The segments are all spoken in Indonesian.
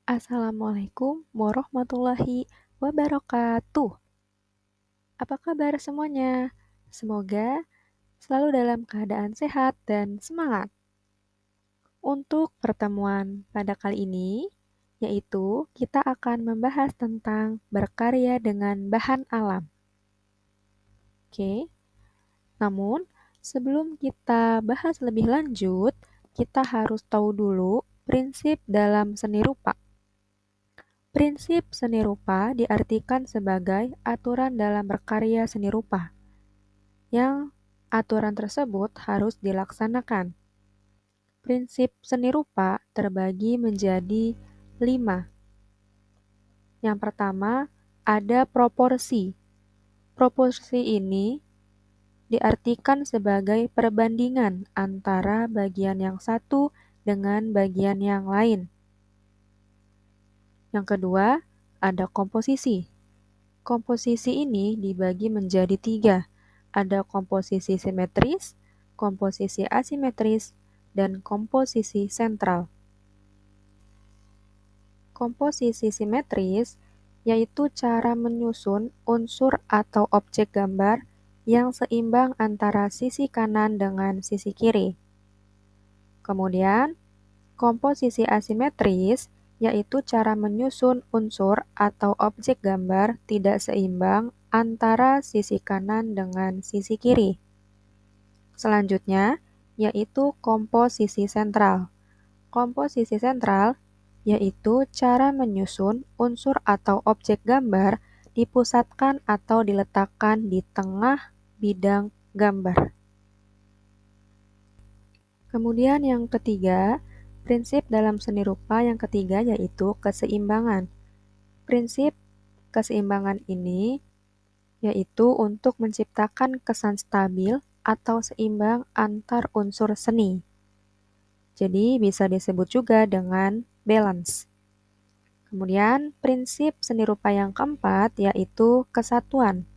Assalamualaikum warahmatullahi wabarakatuh. Apa kabar semuanya? Semoga selalu dalam keadaan sehat dan semangat. Untuk pertemuan pada kali ini, yaitu kita akan membahas tentang berkarya dengan bahan alam. Oke, namun sebelum kita bahas lebih lanjut, kita harus tahu dulu prinsip dalam seni rupa. Prinsip seni rupa diartikan sebagai aturan dalam berkarya seni rupa, yang aturan tersebut harus dilaksanakan. Prinsip seni rupa terbagi menjadi 5. Yang pertama, ada proporsi. Proporsi ini diartikan sebagai perbandingan antara bagian yang satu dengan bagian yang lain. Yang kedua, ada komposisi. Komposisi ini dibagi menjadi 3. Ada komposisi simetris, komposisi asimetris, dan komposisi sentral. Komposisi simetris yaitu cara menyusun unsur atau objek gambar yang seimbang antara sisi kanan dengan sisi kiri. Kemudian, komposisi asimetris yaitu cara menyusun unsur atau objek gambar tidak seimbang antara sisi kanan dengan sisi kiri. Selanjutnya, yaitu komposisi sentral. Komposisi sentral yaitu cara menyusun unsur atau objek gambar dipusatkan atau diletakkan di tengah bidang gambar. Kemudian yang ketiga, prinsip dalam seni rupa yang ketiga yaitu keseimbangan. Prinsip keseimbangan ini yaitu untuk menciptakan kesan stabil atau seimbang antar unsur seni. Jadi bisa disebut juga dengan balance. Kemudian prinsip seni rupa yang keempat yaitu kesatuan.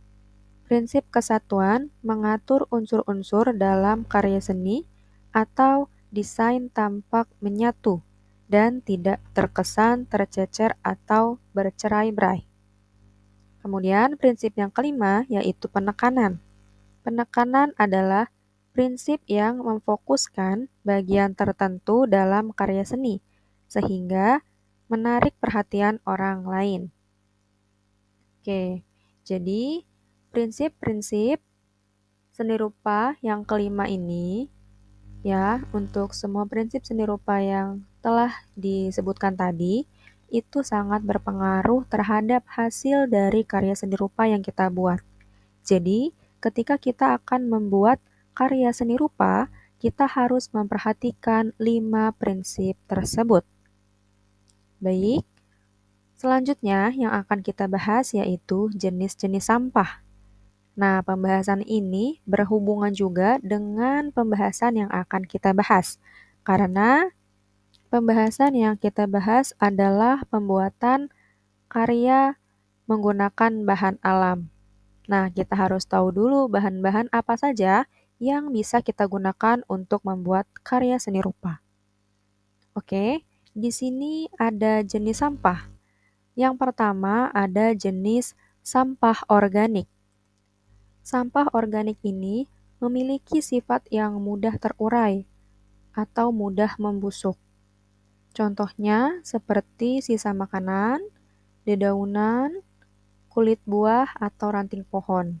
Prinsip kesatuan mengatur unsur-unsur dalam karya seni atau desain tampak menyatu dan tidak terkesan tercecer atau bercerai-berai. Kemudian prinsip yang kelima yaitu penekanan. Penekanan adalah prinsip yang memfokuskan bagian tertentu dalam karya seni, sehingga menarik perhatian orang lain. Oke, jadi prinsip-prinsip seni rupa yang kelima ini, ya, untuk semua prinsip seni rupa yang telah disebutkan tadi, itu sangat berpengaruh terhadap hasil dari karya seni rupa yang kita buat. Jadi, ketika kita akan membuat karya seni rupa, kita harus memperhatikan 5 prinsip tersebut. Baik, selanjutnya yang akan kita bahas yaitu jenis-jenis sampah. Nah, pembahasan ini berhubungan juga dengan pembahasan yang akan kita bahas, karena pembahasan yang kita bahas adalah pembuatan karya menggunakan bahan alam. Nah, kita harus tahu dulu bahan-bahan apa saja yang bisa kita gunakan untuk membuat karya seni rupa. Oke, di sini ada jenis sampah. Yang pertama ada jenis sampah organik. Sampah organik ini memiliki sifat yang mudah terurai atau mudah membusuk. Contohnya seperti sisa makanan, dedaunan, kulit buah, atau ranting pohon.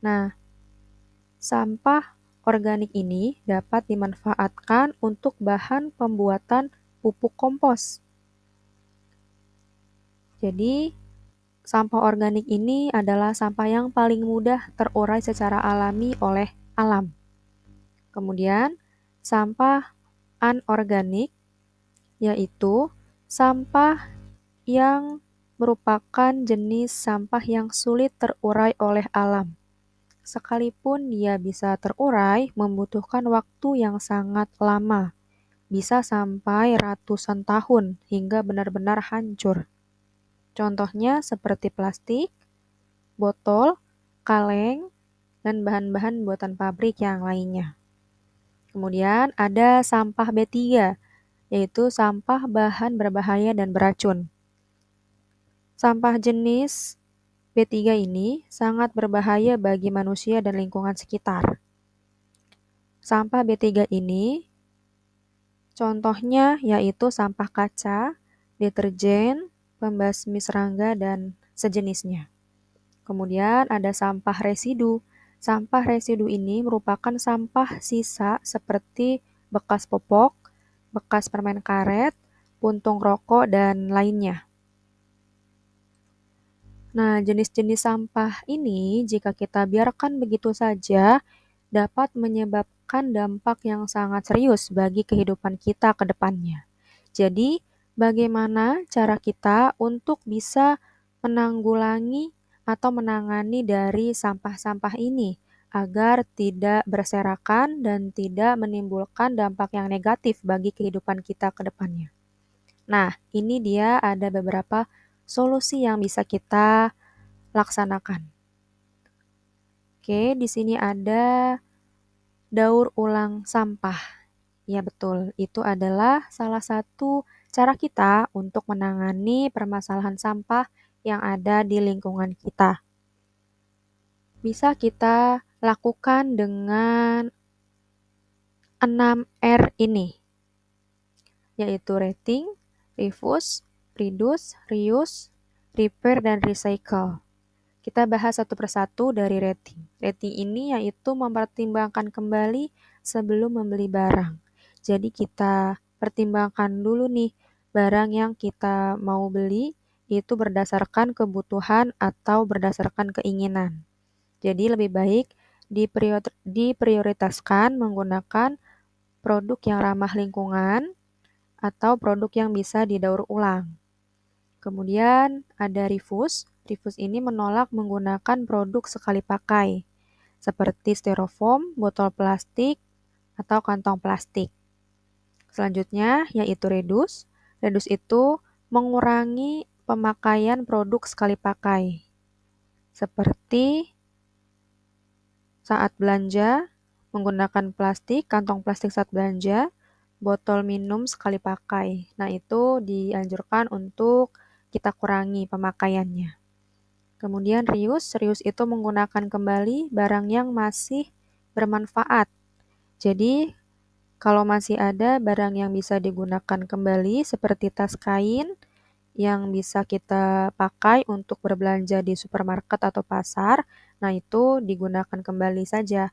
Nah, sampah organik ini dapat dimanfaatkan untuk bahan pembuatan pupuk kompos. Jadi, sampah organik ini adalah sampah yang paling mudah terurai secara alami oleh alam. Kemudian, sampah anorganik yaitu sampah yang merupakan jenis sampah yang sulit terurai oleh alam. Sekalipun dia bisa terurai, membutuhkan waktu yang sangat lama, bisa sampai ratusan tahun hingga benar-benar hancur. Contohnya seperti plastik, botol, kaleng, dan bahan-bahan buatan pabrik yang lainnya. Kemudian ada sampah B3. yaitu sampah bahan berbahaya dan beracun. Sampah jenis B3 ini sangat berbahaya bagi manusia dan lingkungan sekitar. Sampah B3 ini contohnya yaitu sampah kaca, deterjen, pembasmi serangga, dan sejenisnya. Kemudian ada sampah residu. Sampah residu ini merupakan sampah sisa seperti bekas popok, bekas permen karet, puntung rokok, dan lainnya. Nah, jenis-jenis sampah ini jika kita biarkan begitu saja dapat menyebabkan dampak yang sangat serius bagi kehidupan kita ke depannya. Jadi, bagaimana cara kita untuk bisa menanggulangi atau menangani dari sampah-sampah ini agar tidak berserakan dan tidak menimbulkan dampak yang negatif bagi kehidupan kita ke depannya. Nah, ini dia ada beberapa solusi yang bisa kita laksanakan. Oke, di sini ada daur ulang sampah. Ya betul, itu adalah salah satu cara kita untuk menangani permasalahan sampah yang ada di lingkungan kita. Bisa kita lakukan dengan 6R ini, yaitu rating, refuse, reduce, reuse, repair, dan recycle. Kita bahas satu persatu dari rating. Rating ini yaitu mempertimbangkan kembali sebelum membeli barang. Jadi kita pertimbangkan dulu nih barang yang kita mau beli itu berdasarkan kebutuhan atau berdasarkan keinginan. Jadi lebih baik diprioritaskan menggunakan produk yang ramah lingkungan atau produk yang bisa didaur ulang. Kemudian ada refuse. Refuse ini menolak menggunakan produk sekali pakai, seperti styrofoam, botol plastik, atau kantong plastik. Selanjutnya yaitu reduce. Reduce itu mengurangi pemakaian produk sekali pakai, seperti saat belanja menggunakan plastik, kantong plastik saat belanja, botol minum sekali pakai. Nah, itu dianjurkan untuk kita kurangi pemakaiannya. Kemudian reuse. Reuse itu menggunakan kembali barang yang masih bermanfaat. Jadi, kalau masih ada barang yang bisa digunakan kembali seperti tas kain yang bisa kita pakai untuk berbelanja di supermarket atau pasar, nah itu digunakan kembali saja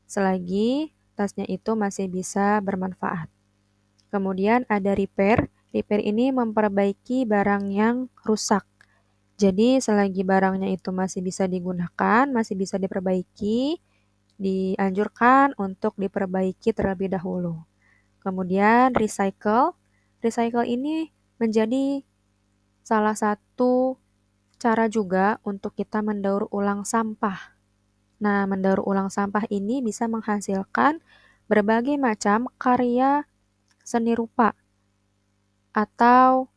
selagi tasnya itu masih bisa bermanfaat. Kemudian ada repair. Repair ini memperbaiki barang yang rusak. Jadi selagi barangnya itu masih bisa digunakan, masih bisa diperbaiki, dianjurkan untuk diperbaiki terlebih dahulu. Kemudian recycle. Recycle ini menjadi salah satu cara juga untuk kita mendaur ulang sampah. Nah, mendaur ulang sampah ini bisa menghasilkan berbagai macam karya seni rupa atau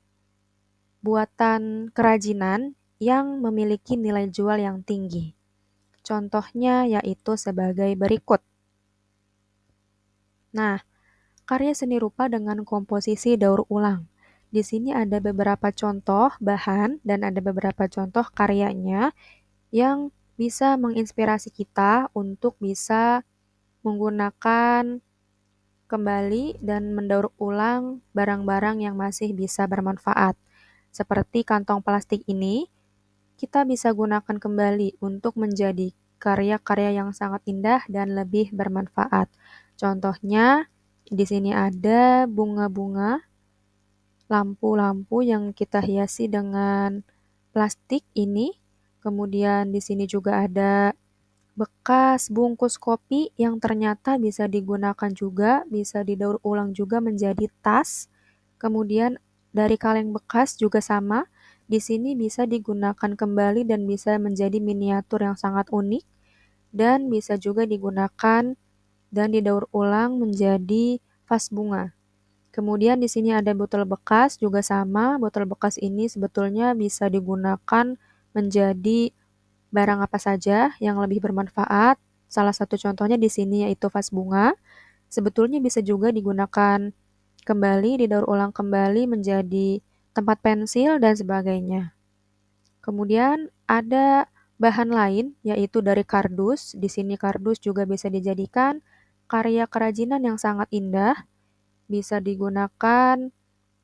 buatan kerajinan yang memiliki nilai jual yang tinggi. Contohnya yaitu sebagai berikut. Nah, karya seni rupa dengan komposisi daur ulang. Di sini ada beberapa contoh bahan dan ada beberapa contoh karyanya yang bisa menginspirasi kita untuk bisa menggunakan kembali dan mendaur ulang barang-barang yang masih bisa bermanfaat. Seperti kantong plastik ini, kita bisa gunakan kembali untuk menjadi karya-karya yang sangat indah dan lebih bermanfaat. Contohnya, di sini ada bunga-bunga, lampu-lampu yang kita hiasi dengan plastik ini. Kemudian di sini juga ada bekas bungkus kopi yang ternyata bisa digunakan juga, bisa didaur ulang juga menjadi tas. Kemudian dari kaleng bekas juga sama, di sini bisa digunakan kembali dan bisa menjadi miniatur yang sangat unik dan bisa juga digunakan dan didaur ulang menjadi vas bunga. Kemudian di sini ada botol bekas juga sama, botol bekas ini sebetulnya bisa digunakan menjadi barang apa saja yang lebih bermanfaat. Salah satu contohnya di sini yaitu vas bunga. Sebetulnya bisa juga digunakan kembali, didaur ulang kembali menjadi tempat pensil dan sebagainya. Kemudian ada bahan lain yaitu dari kardus. Di sini kardus juga bisa dijadikan karya kerajinan yang sangat indah, bisa digunakan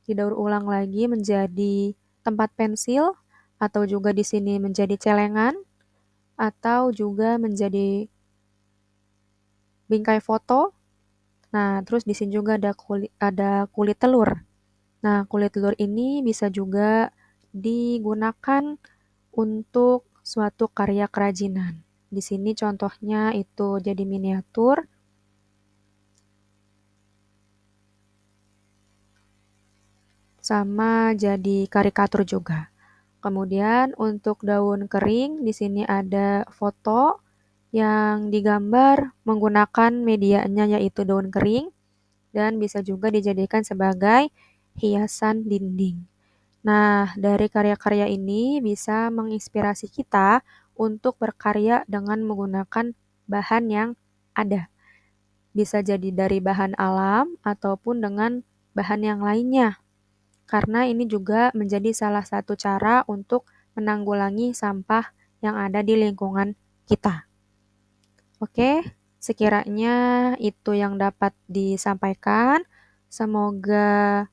didaur ulang lagi menjadi tempat pensil atau juga di sini menjadi celengan atau juga menjadi bingkai foto. Nah, terus di sini juga ada kulit telur. Nah, kulit telur ini bisa juga digunakan untuk suatu karya kerajinan. Di sini contohnya itu jadi miniatur, sama jadi karikatur juga. Kemudian untuk daun kering, di sini ada foto yang digambar menggunakan medianya yaitu daun kering dan bisa juga dijadikan sebagai hiasan dinding. Nah, dari karya-karya ini bisa menginspirasi kita untuk berkarya dengan menggunakan bahan yang ada. Bisa jadi dari bahan alam ataupun dengan bahan yang lainnya. Karena ini juga menjadi salah satu cara untuk menanggulangi sampah yang ada di lingkungan kita. Oke, sekiranya itu yang dapat disampaikan. Semoga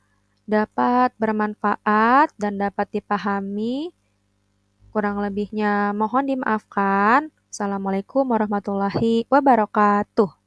dapat bermanfaat dan dapat dipahami. Kurang lebihnya mohon dimaafkan. Assalamualaikum warahmatullahi wabarakatuh.